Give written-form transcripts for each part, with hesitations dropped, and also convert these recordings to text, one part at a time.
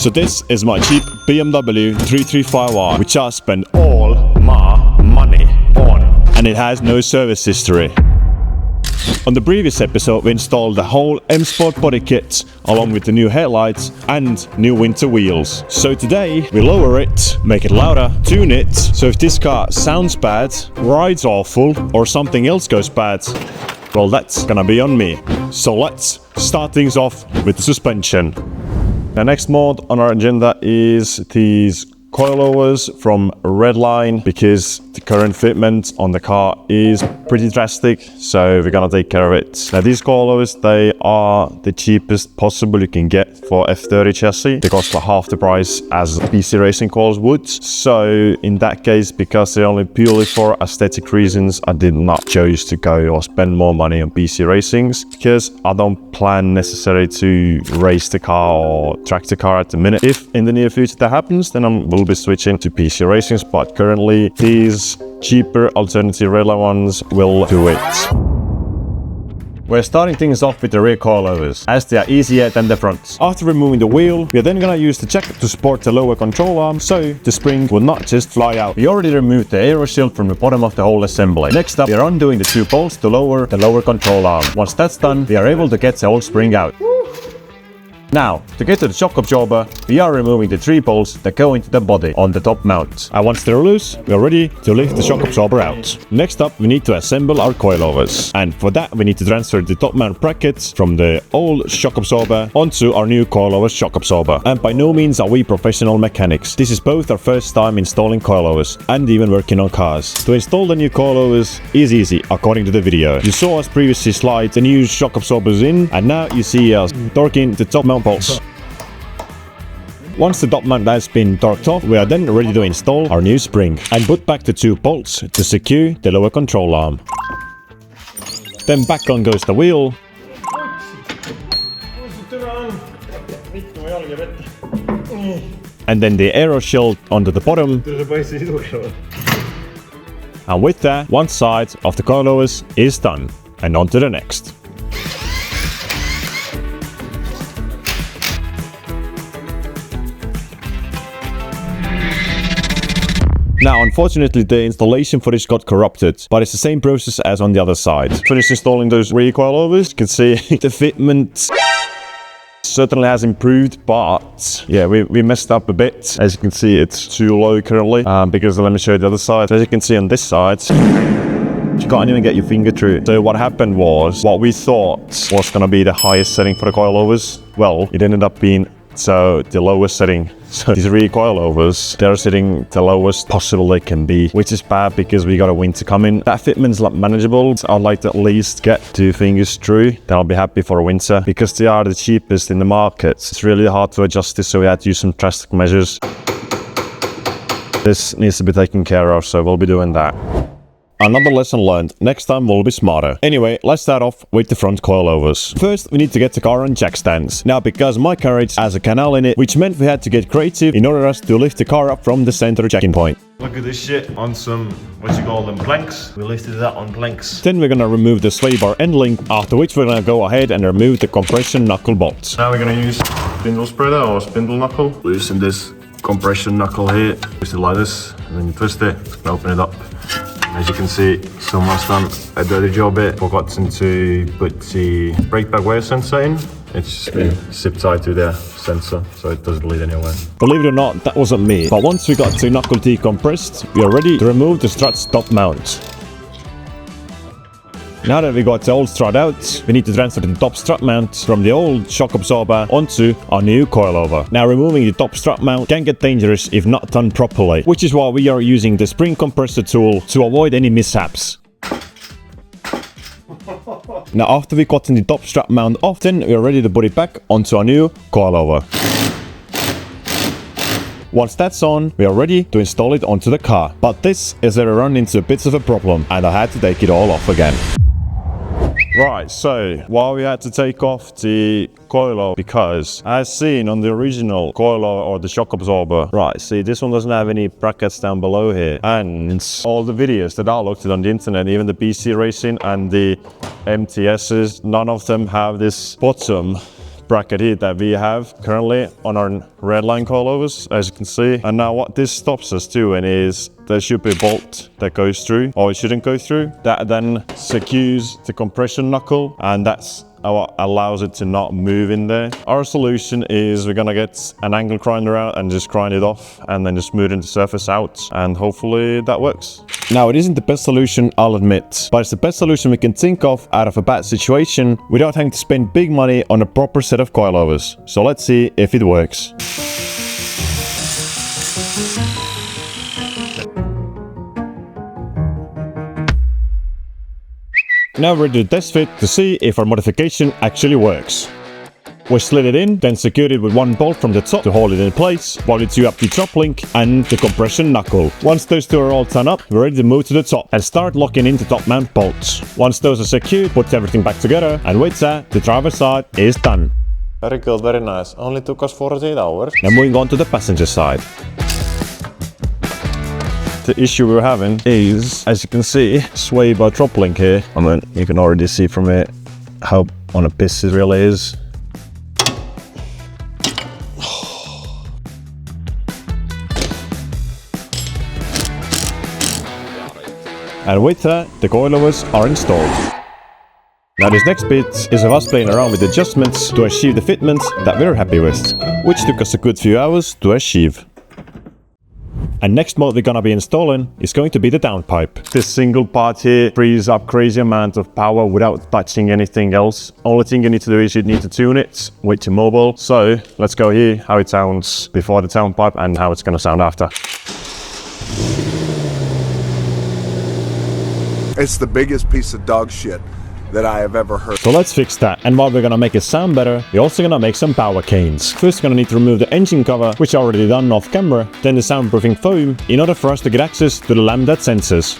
So this is my cheap BMW 335i, which I spent all my money on, and it has no service history. On the previous episode, we installed the whole M Sport body kit, along with the new headlights and new winter wheels. So today, we lower it, make it louder, tune it, so if this car sounds bad, rides awful, or something else goes bad, well, that's gonna be on me. So let's start things off with the suspension. The next mod on our agenda is these coilovers from Redline, because the current fitment on the car is pretty drastic, so we're gonna take care of it. Now these coilovers, they are the cheapest possible you can get for F30 chassis. They cost like half the price as PC racing coils would. So in that case, because they're only purely for aesthetic reasons, I did not choose to go or spend more money on PC racings, because I don't plan necessarily to race the car or track the car at the minute. If in the near future that happens, then we'll be switching to PC racings, but currently these cheaper alternative Redline ones will do it. We're starting things off with the rear coilovers, as they are easier than the fronts. After removing the wheel, we are then gonna use the jack to support the lower control arm, so the spring will not just fly out. We already removed the aero shield from the bottom of the whole assembly. Next up, we are undoing the two bolts to lower the lower control arm. Once that's done, we are able to get the whole spring out. Now, to get to the shock absorber, we are removing the 3 bolts that go into the body on the top mount. And once they're loose, we are ready to lift the shock absorber out. Next up, we need to assemble our coilovers. And for that, we need to transfer the top mount brackets from the old shock absorber onto our new coilover shock absorber. And by no means are we professional mechanics. This is both our first time installing coilovers and even working on cars. To install the new coilovers is easy, according to the video. You saw us previously slide the new shock absorbers in, and now you see us torquing the top mount bolts. Once the top mount has been torqued off, we are then ready to install our new spring and put back the 2 bolts to secure the lower control arm. Then back on goes the wheel. And then the aero shield onto the bottom. And with that, one side of the coilovers is done, and on to the next. Now, unfortunately, the installation footage got corrupted, but it's the same process as on the other side. Finished installing those rear coilovers. You can see the fitment certainly has improved, but yeah, we messed up a bit. As you can see, it's too low currently, because let me show you the other side. As you can see on this side, you can't even get your finger through. So what happened was, what we thought was going to be the highest setting for the coilovers, well, it ended up being the lowest setting. So these rear coilovers, they're sitting the lowest possible they can be, which is bad because we got a winter coming. That fitment's not manageable. I'd like to at least get 2 fingers through, then I'll be happy for a winter, because they are the cheapest in the market. It's really hard to adjust this, so we had to use some drastic measures. This needs to be taken care of, so we'll be doing that. Another lesson learned. Next time we'll be smarter. Anyway, let's start off with the front coilovers. First, we need to get the car on jack stands. Now, because my carriage has a canal in it, which meant we had to get creative in order us to lift the car up from the center jacking point. Look at this shit on some, what you call them, planks. We lifted that on planks. Then we're gonna remove the sway bar end link, after which we're gonna go ahead and remove the compression knuckle bolts. Now we're gonna use spindle spreader or spindle knuckle. Loosen this compression knuckle here. Twist it like this, and then you twist it, open it up. As you can see, someone's done a dirty job here. Forgotten to put the brake pad wear sensor in. It's been zip tied to the sensor, so it doesn't lead anywhere. Believe it or not, that wasn't me. But once we got the knuckle decompressed, we are ready to remove the strut's top mount. Now that we got the old strut out, we need to transfer the top strut mount from the old shock absorber onto our new coilover. Now, removing the top strut mount can get dangerous if not done properly, which is why we are using the spring compressor tool to avoid any mishaps. Now, after we gotten the top strut mount off, then we are ready to put it back onto our new coilover. Once that's on, we are ready to install it onto the car. But this is where I run into a bit of a problem, and I had to take it all off again. Right, so why we had to take off the coilover, because as seen on the original coilover or the shock absorber, right, see, this one doesn't have any brackets down below here, and all the videos that I looked at on the internet, even the PC racing and the MTSs, none of them have this bottom bracket here that we have currently on our redline coilovers, as you can see. And now what this stops us doing is there should be a bolt that goes through, or it shouldn't go through. That then secures the compression knuckle, and that's what allows it to not move in there. Our solution is we're gonna get an angle grinder out and just grind it off and then just smoothen the surface out, and hopefully that works. Now, it isn't the best solution, I'll admit, but it's the best solution we can think of out of a bad situation without having to spend big money on a proper set of coilovers. So let's see if it works. Now we're ready to test fit to see if our modification actually works. We slid it in, then secured it with one bolt from the top to hold it in place, while we do up the top link and the compression knuckle. Once those two are all done up, we're ready to move to the top and start locking in the top mount bolts. Once those are secured, put everything back together, and with that, the driver's side is done. Very good, very nice. Only took us 48 hours. Now moving on to the passenger side. The issue we're having is, as you can see, sway bar drop link here. I mean, you can already see from it how on a piss it really is. And with that, the coilovers are installed. Now this next bit is of us playing around with adjustments to achieve the fitment that we're happy with, which took us a good few hours to achieve. And next mode we're gonna be installing is going to be the downpipe. This single part here frees up crazy amount of power without touching anything else. Only thing you need to do is you need to tune it with your mobile. So let's go here how it sounds before the downpipe and how it's gonna sound after. It's the biggest piece of dog shit that I have ever heard. So let's fix that, and while we're gonna make it sound better, we're also gonna make some power canes. First, gonna need to remove the engine cover, which I already done off camera, then the soundproofing foam, in order for us to get access to the lambda sensors.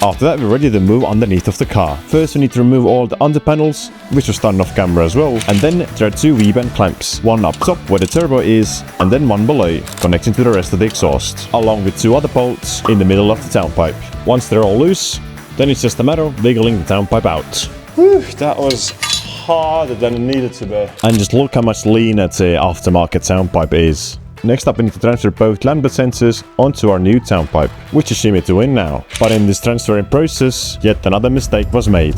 After that, we're ready to move underneath of the car. First, we need to remove all the under panels, which was done off camera as well, and then there are two V-band clamps, one up top where the turbo is, and then one below, connecting to the rest of the exhaust, along with two other bolts in the middle of the downpipe. Once they're all loose, then it's just a matter of wiggling the downpipe out. Whew, that was harder than it needed to be. And just look how much leaner the aftermarket downpipe is. Next up, we need to transfer both lambda sensors onto our new downpipe, which is shimmy to win now. But in this transferring process, yet another mistake was made.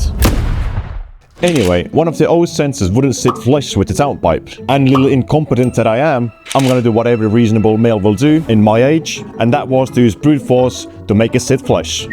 Anyway, one of the old sensors wouldn't sit flush with the downpipe. And little incompetent that I am, I'm gonna do what every reasonable male will do in my age, and that was to use brute force to make it sit flush.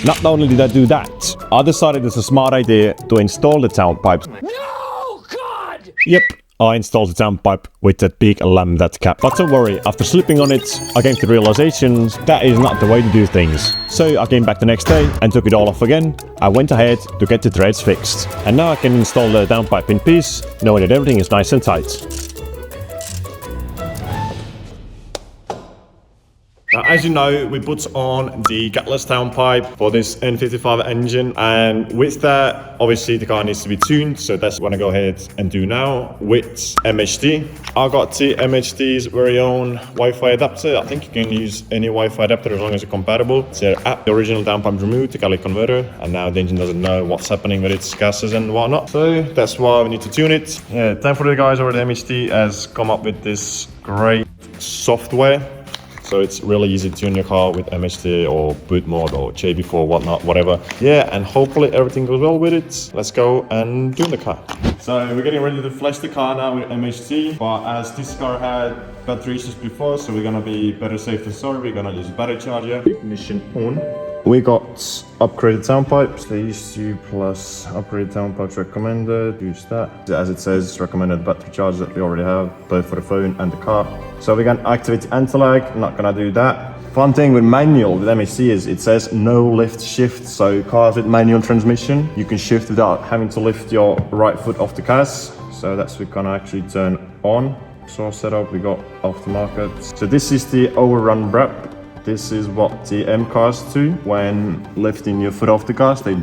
Not only did I do that, I decided it's a smart idea to install the downpipe. No, God! Yep, I installed the downpipe with that big lambda cap. But don't worry, after slipping on it, I came to the realization that is not the way to do things. So I came back the next day and took it all off again. I went ahead to get the threads fixed. And now I can install the downpipe in peace, knowing that everything is nice and tight. Now, as you know, we put on the gutless downpipe for this N55 engine, and with that, obviously the car needs to be tuned, so that's what I'm gonna go ahead and do now with MHD. I got the MHD's very own Wi-Fi adapter. I think you can use any Wi-Fi adapter as long as it's compatible. It's their app. The original downpipe removed, the catalytic converter, and now the engine doesn't know what's happening with its gases and whatnot. So that's why we need to tune it. Yeah, thankfully the guys over at MHD has come up with this great software. So it's really easy to tune your car with MHD or boot mode or JB4, whatnot, whatever. Yeah, and hopefully everything goes well with it. Let's go and tune the car. So we're getting ready to flash the car now with MHD, but as this car had battery issues before, so we're gonna be better safe than sorry. We're gonna use a battery charger. Ignition on. We got upgraded downpipes. These two plus upgraded downpipes recommended. Use that. As it says, recommended battery chargers that we already have, both for the phone and the car. So we're gonna activate the anti-lag. Not gonna do that. Fun thing with manual with MHD is it says no lift shift. So cars with manual transmission, you can shift without having to lift your right foot off the gas. So that's what we're gonna actually turn on. So setup we got aftermarket. So this is the overrun wrap. This is what the M cars do when lifting your foot off the gas. They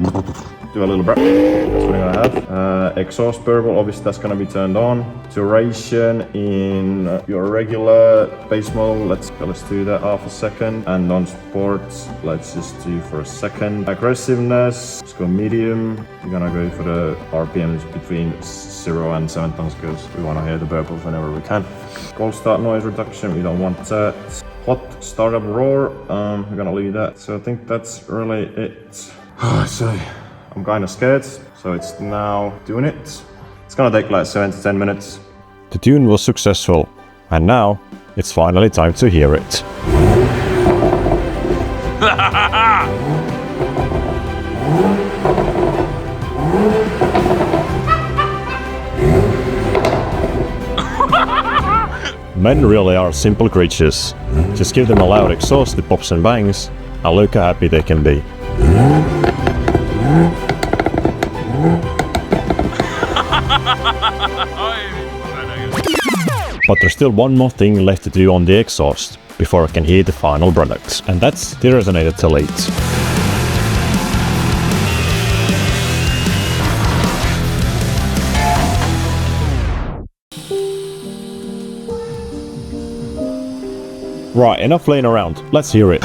do a little breath. That's what I'm gonna have. Exhaust burble, obviously that's gonna be turned on. Duration in your regular base mode, let's do that half a second. And on sports, let's just do for a second. Aggressiveness, let's go medium. We're gonna go for the RPMs between 0 and 7 tons because we wanna hear the burbles whenever we can. Cold start noise reduction, we don't want that. Hot startup roar, we're gonna leave that. So I think that's really it. So I'm kind of scared, so it's now doing it. It's gonna take like 7 to 10 minutes. The tune was successful, and now it's finally time to hear it. Men really are simple creatures. Just give them a loud exhaust that pops and bangs, and look how happy they can be. But there's still one more thing left to do on the exhaust before I can hear the final product, and that's the resonator delete. Right, enough playing around. Let's hear it.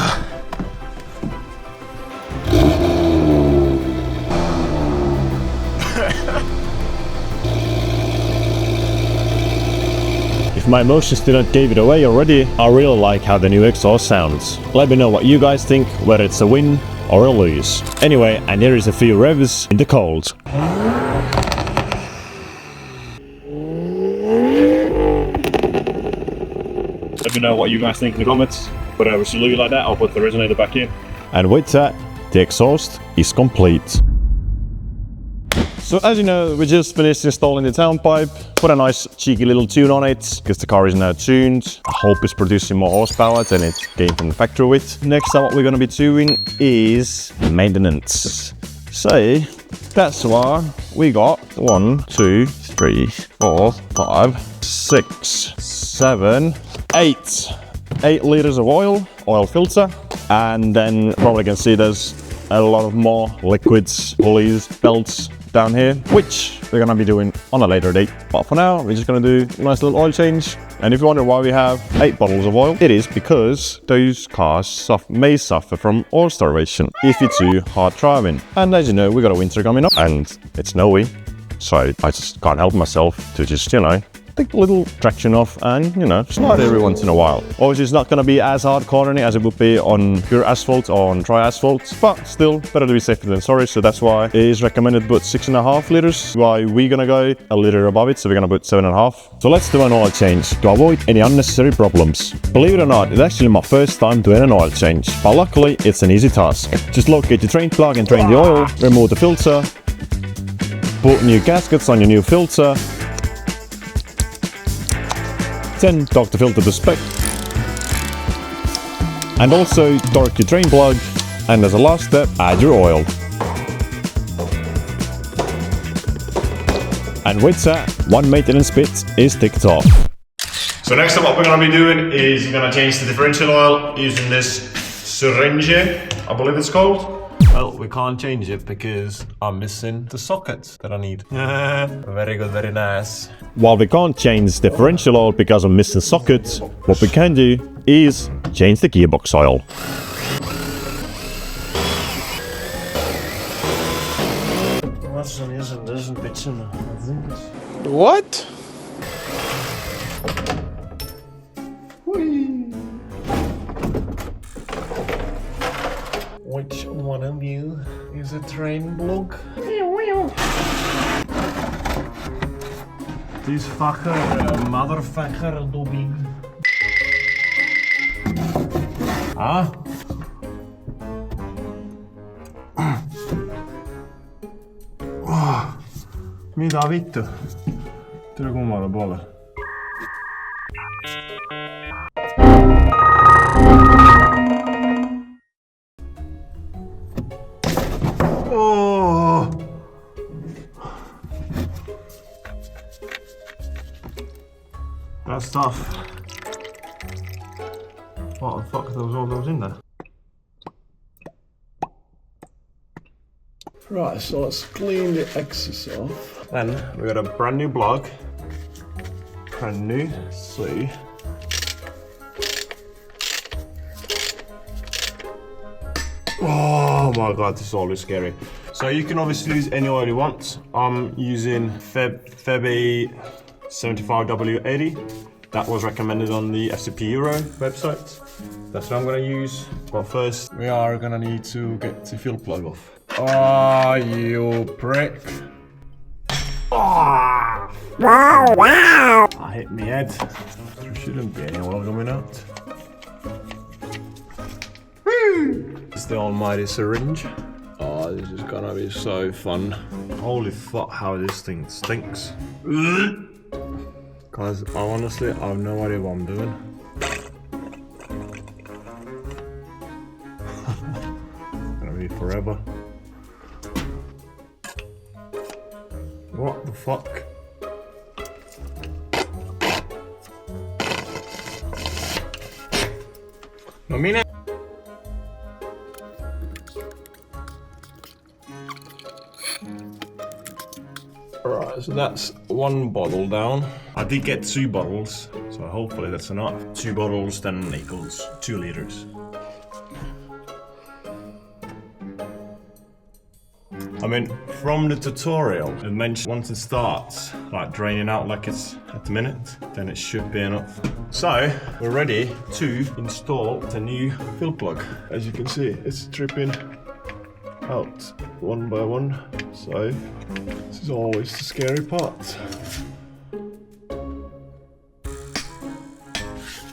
If my emotions didn't give it away already, I really like how the new exhaust sounds. Let me know what you guys think, whether it's a win or a lose. Anyway, and here is a few revs in the cold. Let me know what you guys think in the comments. Whether we should leave it like that or put the resonator back in. And with that, the exhaust is complete. So as you know, we just finished installing the downpipe. Put a nice cheeky little tune on it, because the car is now tuned. I hope it's producing more horsepower than it came from the factory with. Next up, what we're going to be doing is maintenance. So that's why we got 1, 2, 3, 4, 5, 6, 7, 8. 8 liters of oil filter, and then probably can see there's a lot of more liquids, pulleys, belts down here, which we're gonna be doing on a later date. But for now, we're just gonna do a nice little oil change. And if you wonder why we have 8 bottles of oil, it is because those cars may suffer from oil starvation if you're too hard driving. And as you know, we got a winter coming up and it's snowy, so I just can't help myself to just, you know, take a little traction off and, you know, slide every once in a while. Obviously, it's not going to be as hard cornering as it would be on pure asphalt or on dry asphalt, but still better to be safer than sorry. So that's why it is recommended to put 6.5 liters. Why we're going to go a liter above it, so we're going to put 7.5. So let's do an oil change to avoid any unnecessary problems. Believe it or not, it's actually my first time doing an oil change, but luckily it's an easy task. Just locate the drain plug and drain the oil, remove the filter, put new gaskets on your new filter, then torque the filter to spec, and also torque your drain plug, and as a last step, add your oil. And with that, one maintenance bit is ticked off. So next up, what we're going to be doing is we're going to change the differential oil using this syringe, I believe it's called. Well, we can't change it because I'm missing the sockets that I need. Very good, very nice. While we can't change differential oil because of missing sockets, what we can do is change the gearbox oil. What? Which one of you is a train bloke? This fucker, motherfucker, do big. Ah? Mida vittu? Tule kummale poole. Oh! That's tough. What the fuck, there was all those in there? Right, so let's clean the excess off. Then we got a brand new block. Brand new, see. Oh my god, this is always scary. So you can obviously use any oil you want. I'm using Feb 75W80. That was recommended on the FCP Euro website. That's what I'm gonna use. But first, we are gonna need to get the fuel plug off. Ah, you prick. Ah! I hit my head. There shouldn't be any oil coming out. It's the almighty syringe. Oh, this is gonna be so fun. Holy fuck, how this thing stinks. Guys, honestly, I have no idea what I'm doing. Gonna be forever. What the fuck? No minute. Alright, so that's one bottle down. I did get 2 bottles, so hopefully that's enough. 2 bottles then equals 2 liters. I mean, from the tutorial, it mentioned once it starts, like draining out like it's at the minute, then it should be enough. So, we're ready to install the new fuel plug. As you can see, it's dripping out one by one, so this is always the scary part.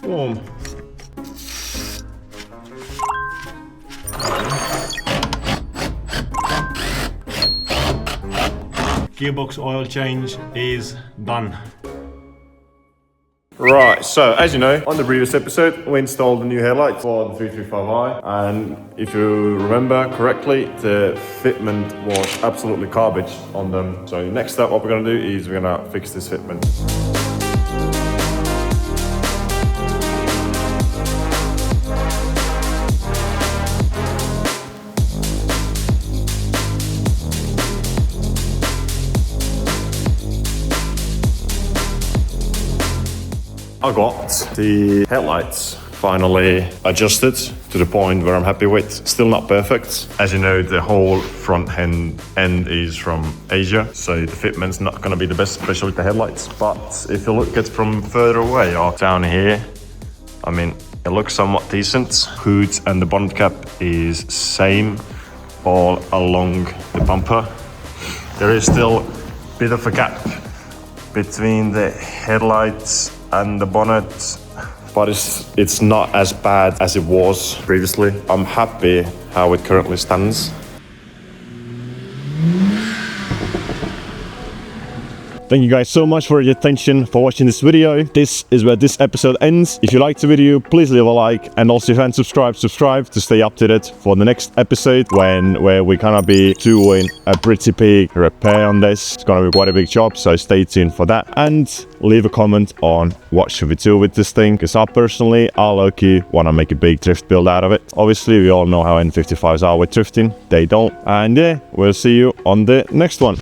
Boom. Gearbox oil change is done. Right, so as you know, on the previous episode, we installed the new headlight for the 335i, and if you remember correctly, the fitment was absolutely garbage on them. So next up, what we're gonna do is we're gonna fix this fitment. I got the headlights finally adjusted to the point where I'm happy with. Still not perfect. As you know, the whole front end is from Asia, so the fitment's not gonna be the best, especially with the headlights. But if you look at it from further away or down here, I mean, it looks somewhat decent. Hood and the bonnet cap is same all along the bumper. There is still a bit of a gap between the headlights and the bonnet, but it's not as bad as it was previously. I'm happy how it currently stands. Thank you guys so much for your attention, for watching this video. This is where this episode ends. If you liked the video, please leave a like, and also if you haven't subscribe to stay up to date for the next episode where we're gonna be doing a pretty big repair on this. It's gonna be quite a big job, so stay tuned for that, and leave a comment on what should we do with this thing, because I low-key wanna make a big drift build out of it. Obviously, we all know how N55s are with drifting. They don't. And yeah, we'll see you on the next one.